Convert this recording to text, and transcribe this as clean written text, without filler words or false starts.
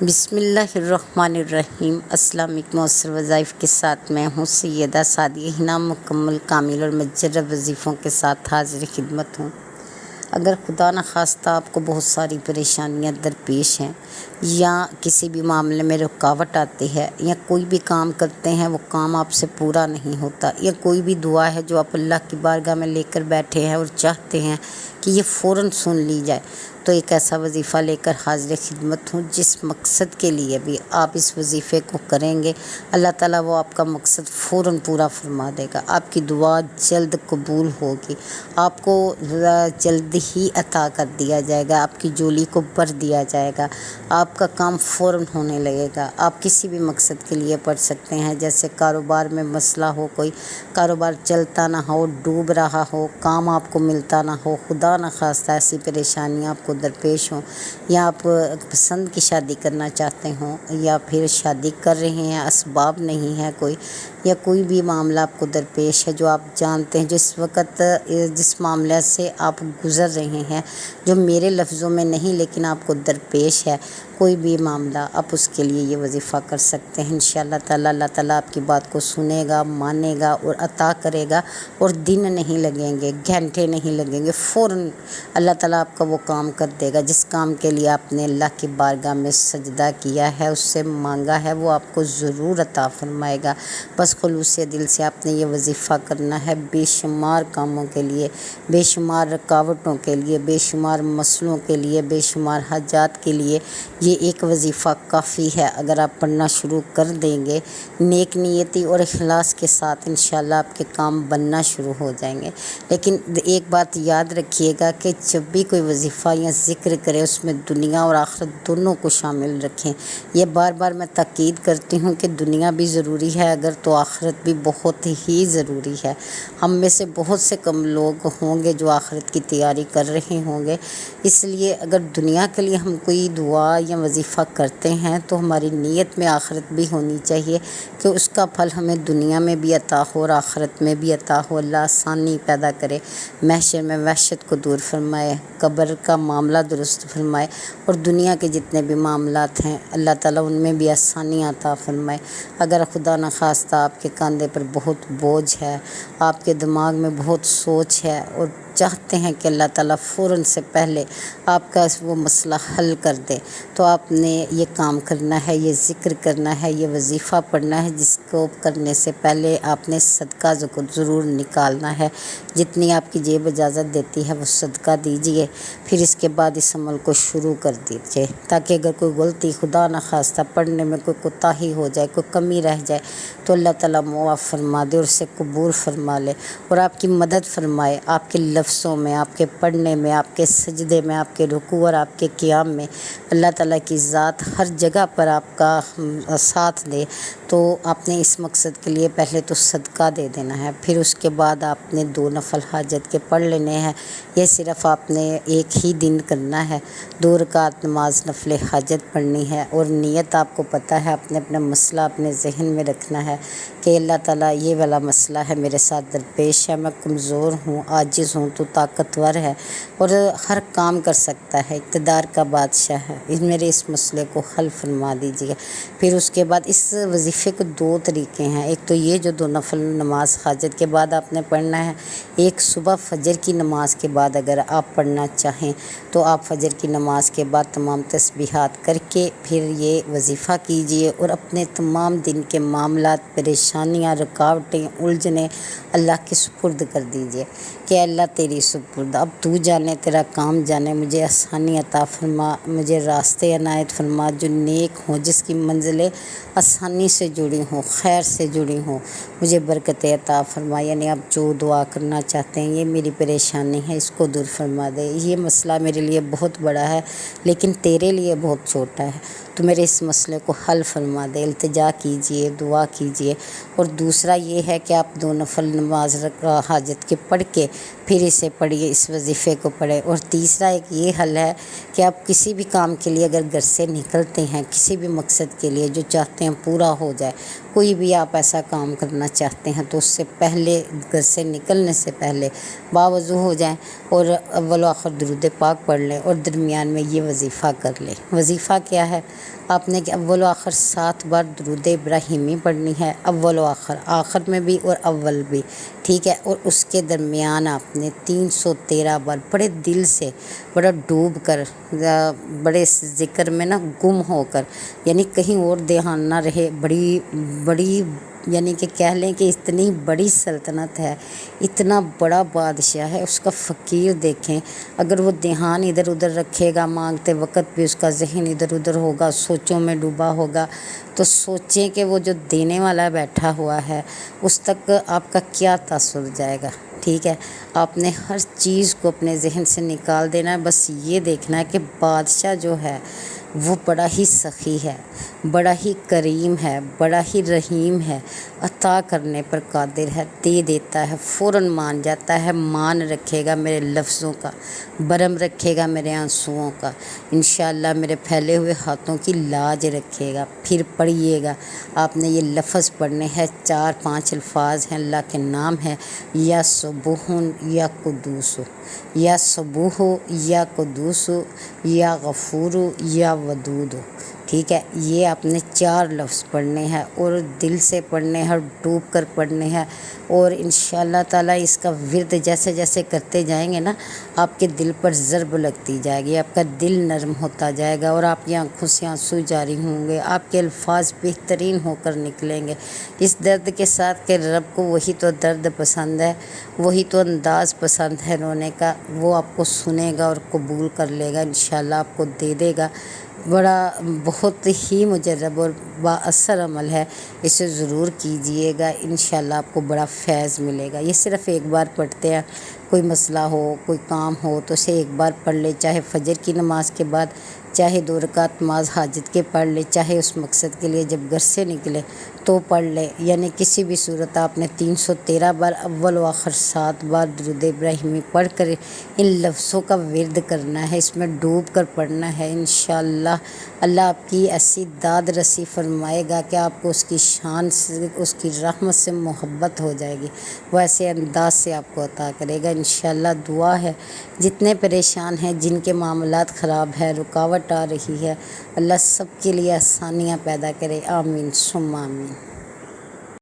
بسم اللہ الرحمن الرحیم۔ السلام علیکم۔ مؤثر وظائف کے ساتھ میں ہوں سیدہ سعدیہ ہنا، مکمل کامل اور مجرب وظیفوں کے ساتھ حاضر خدمت ہوں۔ اگر خدا نخواستہ آپ کو بہت ساری پریشانیاں درپیش ہیں یا کسی بھی معاملے میں رکاوٹ آتی ہے یا کوئی بھی کام کرتے ہیں وہ کام آپ سے پورا نہیں ہوتا، یا کوئی بھی دعا ہے جو آپ اللہ کی بارگاہ میں لے کر بیٹھے ہیں اور چاہتے ہیں کہ یہ فوراً سن لی جائے، تو ایک ایسا وظیفہ لے کر حاضر خدمت ہوں جس مقصد کے لیے بھی آپ اس وظیفے کو کریں گے اللہ تعالیٰ وہ آپ کا مقصد فوراً پورا فرما دے گا۔ آپ کی دعا جلد قبول ہوگی، آپ کو جلد ہی عطا کر دیا جائے گا، آپ کی جولی کو بھر دیا جائے گا، آپ کا کام فوراً ہونے لگے گا۔ آپ کسی بھی مقصد کے لیے پڑھ سکتے ہیں، جیسے کاروبار میں مسئلہ ہو، کوئی کاروبار چلتا نہ ہو، ڈوب رہا ہو، کام آپ کو ملتا نہ ہو، خدا نخواستہ ایسی پریشانیاں آپ کو درپیش ہوں، یا آپ پسند کی شادی کرنا چاہتے ہوں یا پھر شادی کر رہے ہیں اسباب نہیں ہے کوئی، یا کوئی بھی معاملہ آپ کو درپیش ہے جو آپ جانتے ہیں جس وقت جس معاملے سے آپ گزر رہے ہیں جو میرے لفظوں میں نہیں لیکن آپ کو درپیش ہے، کوئی بھی معاملہ آپ اس کے لیے یہ وظیفہ کر سکتے ہیں۔ انشاءاللہ تعالیٰ اللہ تعالیٰ آپ کی بات کو سنے گا، مانے گا اور عطا کرے گا، اور دن نہیں لگیں گے، گھنٹے نہیں لگیں گے، فوراً اللہ تعالیٰ آپ کا وہ کام کر دے گا جس کام کے لیے آپ نے اللہ کی بارگاہ میں سجدہ کیا ہے، اس سے مانگا ہے، وہ آپ کو ضرور عطا فرمائے گا۔ بس خلوص دل سے آپ نے یہ وظیفہ کرنا ہے، بے شمار کاموں کے لیے، بے شمار رکاوٹوں کے لیے، بے شمار مسئلوں کے لیے، بے شمار حاجات کے لیے یہ ایک وظیفہ کافی ہے۔ اگر آپ پڑھنا شروع کر دیں گے نیک نیتی اور اخلاص کے ساتھ، انشاءاللہ آپ کے کام بننا شروع ہو جائیں گے۔ لیکن ایک بات یاد رکھیے گا کہ جب بھی کوئی وظیفہ یا ذکر کرے اس میں دنیا اور آخرت دونوں کو شامل رکھیں۔ یہ بار بار میں تاکید کرتی ہوں کہ دنیا بھی ضروری ہے اگر تو آخرت بھی بہت ہی ضروری ہے۔ ہم میں سے بہت سے کم لوگ ہوں گے جو آخرت کی تیاری کر رہے ہوں گے، اس لیے اگر دنیا کے لیے ہم کوئی دعا یا وظیفہ کرتے ہیں تو ہماری نیت میں آخرت بھی ہونی چاہیے کہ اس کا پھل ہمیں دنیا میں بھی عطا ہو اور آخرت میں بھی عطا ہو۔ اللہ آسانی پیدا کرے، محشر میں وحشت کو دور فرمائے، قبر کا معاملہ درست فرمائے، اور دنیا کے جتنے بھی معاملات ہیں اللہ تعالیٰ ان میں بھی آسانی عطا فرمائے۔ اگر خدا نخواستہ آپ کے کاندھے پر بہت بوجھ ہے، آپ کے دماغ میں بہت سوچ ہے اور چاہتے ہیں کہ اللہ تعالیٰ فوراً سے پہلے آپ کا وہ مسئلہ حل کر دے، تو آپ نے یہ کام کرنا ہے، یہ ذکر کرنا ہے، یہ وظیفہ پڑھنا ہے، جس کو کرنے سے پہلے آپ نے صدقہ ضرور نکالنا ہے۔ جتنی آپ کی جیب اجازت دیتی ہے وہ صدقہ دیجئے، پھر اس کے بعد اس عمل کو شروع کر دیجئے، تاکہ اگر کوئی غلطی خدا نخواستہ پڑھنے میں کوئی کوتاہی ہو جائے، کوئی کمی رہ جائے تو اللہ تعالیٰ معاف فرما دے اور اسے قبول فرما لے اور آپ کی مدد فرمائے۔ آپ کے لفظوں میں، آپ کے پڑھنے میں، آپ کے سجدے میں، آپ کے رکوع اور آپ کے قیام میں اللہ تعالیٰ کی ذات ہر جگہ پر آپ کا ساتھ دے۔ تو آپ نے اس مقصد کے لیے پہلے تو صدقہ دے دینا ہے، پھر اس کے بعد آپ نے 2 نفل حاجت کے پڑھ لینے ہیں۔ یہ صرف آپ نے ایک ہی دن کرنا ہے، 2 رکعت نماز نفل حاجت پڑھنی ہے، اور نیت آپ کو پتہ ہے، آپ نے اپنا مسئلہ اپنے ذہن میں رکھنا ہے کہ اللہ تعالیٰ یہ والا مسئلہ ہے میرے ساتھ درپیش ہے، میں کمزور ہوں، عاجز ہوں، تو طاقتور ہے اور ہر کام کر سکتا ہے، اقتدار کا بادشاہ ہے، میرے اس مسئلے کو حل فرما دیجیے۔ پھر اس کے بعد اس وظیفے کے 2 طریقے ہیں، ایک تو یہ جو 2 نفل نماز حاجت کے بعد آپ نے پڑھنا ہے، ایک صبح فجر کی نماز کے بعد اگر آپ پڑھنا چاہیں تو آپ فجر کی نماز کے بعد تمام تسبیحات کر کے پھر یہ وظیفہ کیجئے اور اپنے تمام دن کے معاملات، پریشانیاں، رکاوٹیں، الجھنیں اللہ کے سپرد کر دیجئے کہ اللہ تیری سپرد، اب تو جانے، تیرا کام جانے، مجھے آسانی عطا فرما، مجھے راستے عنایت فرما جو نیک ہوں، جس کی منزلیں آسانی سے جڑی ہوں، خیر سے جڑی ہوں، مجھے برکت عطا فرما۔ یعنی آپ جو دعا کرنا چاہتے ہیں، یہ میری پریشانی ہے، اس کو دور فرما دے، یہ مسئلہ میرے لیے بہت بڑا ہے لیکن تیرے لیے بہت چھوٹا ہے، تو میرے اس مسئلے کو حل فرما دے، التجا کیجئے، دعا کیجئے۔ اور دوسرا یہ ہے کہ آپ 2 نفل نماز حاجت کے پڑھ کے پھر اسے پڑھیے، اس وظیفے کو پڑھیں۔ اور تیسرا ایک یہ حل ہے کہ آپ کسی بھی کام کے لیے اگر گھر سے نکلتے ہیں، کسی بھی مقصد کے لیے جو چاہتے ہیں پورا ہو جائے، کوئی بھی آپ ایسا کام کرنا چاہتے ہیں تو اس سے پہلے، گھر سے نکلنے سے پہلے باوضو ہو جائیں اور اول و آخر درود پاک پڑھ لیں اور درمیان میں یہ وظیفہ کر لیں۔ وظیفہ کیا ہے؟ آپ نے کہ اول و آخر 7 بار درود ابراہیمی پڑھنی ہے، اول و آخر، آخر میں بھی اور اول بھی، ٹھیک ہے۔ اور اس کے درمیان آپ نے 313 بار بڑے دل سے، بڑا ڈوب کر، بڑے ذکر میں نا گم ہو کر، یعنی کہیں اور دھیان نہ رہے، بڑی یعنی کہ کہہ لیں کہ اتنی بڑی سلطنت ہے، اتنا بڑا بادشاہ ہے، اس کا فقیر دیکھیں، اگر وہ دھیان ادھر ادھر رکھے گا، مانگتے وقت بھی اس کا ذہن ادھر ادھر ہوگا، سوچوں میں ڈوبا ہوگا، تو سوچیں کہ وہ جو دینے والا بیٹھا ہوا ہے اس تک آپ کا کیا تاثر جائے گا، ٹھیک ہے۔ آپ نے ہر چیز کو اپنے ذہن سے نکال دینا ہے، بس یہ دیکھنا ہے کہ بادشاہ جو ہے وہ بڑا ہی سخی ہے، بڑا ہی کریم ہے، بڑا ہی رحیم ہے، عطا کرنے پر قادر ہے، دے دیتا ہے، فوراً مان جاتا ہے، مان رکھے گا میرے لفظوں کا، برم رکھے گا میرے آنسوؤں کا، انشاءاللہ میرے پھیلے ہوئے ہاتھوں کی لاج رکھے گا۔ پھر پڑھیے گا، آپ نے یہ لفظ پڑھنے ہیں، 4-5 الفاظ ہیں، اللہ کے نام ہیں، یا صبوح یا قدوس، یا صبوح یا قدوس، یا غفور یا ودود، ٹھیک ہے۔ یہ آپ نے 4 لفظ پڑھنے ہیں اور دل سے پڑھنے ہیں، ڈوب کر پڑھنے ہیں، اور انشاءاللہ تعالیٰ اس کا ورد جیسے جیسے کرتے جائیں گے نا، آپ کے دل پر ضرب لگتی جائے گی، آپ کا دل نرم ہوتا جائے گا، اور آپ کی آنکھوں سے آنسو جاری ہوں گے، آپ کے الفاظ بہترین ہو کر نکلیں گے، اس درد کے ساتھ کہ رب کو وہی تو درد پسند ہے، وہی تو انداز پسند ہے رونے کا، وہ آپ کو سنے گا اور قبول کر لے گا، انشاءاللہ آپ کو دے دے گا۔ بہت ہی مجرب اور با اثر عمل ہے، اسے ضرور کیجئے گا، انشاءاللہ آپ کو بڑا فیض ملے گا۔ یہ صرف ایک بار پڑھتے ہیں، کوئی مسئلہ ہو، کوئی کام ہو تو اسے ایک بار پڑھ لے، چاہے فجر کی نماز کے بعد، چاہے 2 رکعت نماز حاجت کے پڑھ لے، چاہے اس مقصد کے لیے جب گھر سے نکلے تو پڑھ لے، یعنی کسی بھی صورت آپ نے 313 بار اول و آخر 7 بار درود ابراہیمی پڑھ کر ان لفظوں کا ورد کرنا ہے، اس میں ڈوب کر پڑھنا ہے، انشاءاللہ اللہ آپ کی ایسی داد رسی فرمائے گا کہ آپ کو اس کی شان سے، اس کی رحمت سے محبت ہو جائے گی، وہ ایسے انداز سے آپ کو عطا کرے گا، انشاءاللہ دعا ہے جتنے پریشان ہیں، جن کے معاملات خراب ہے، رکاوٹ آ رہی ہے، اللہ سب کے لیے آسانیاں پیدا کرے، آمین ثم آمین۔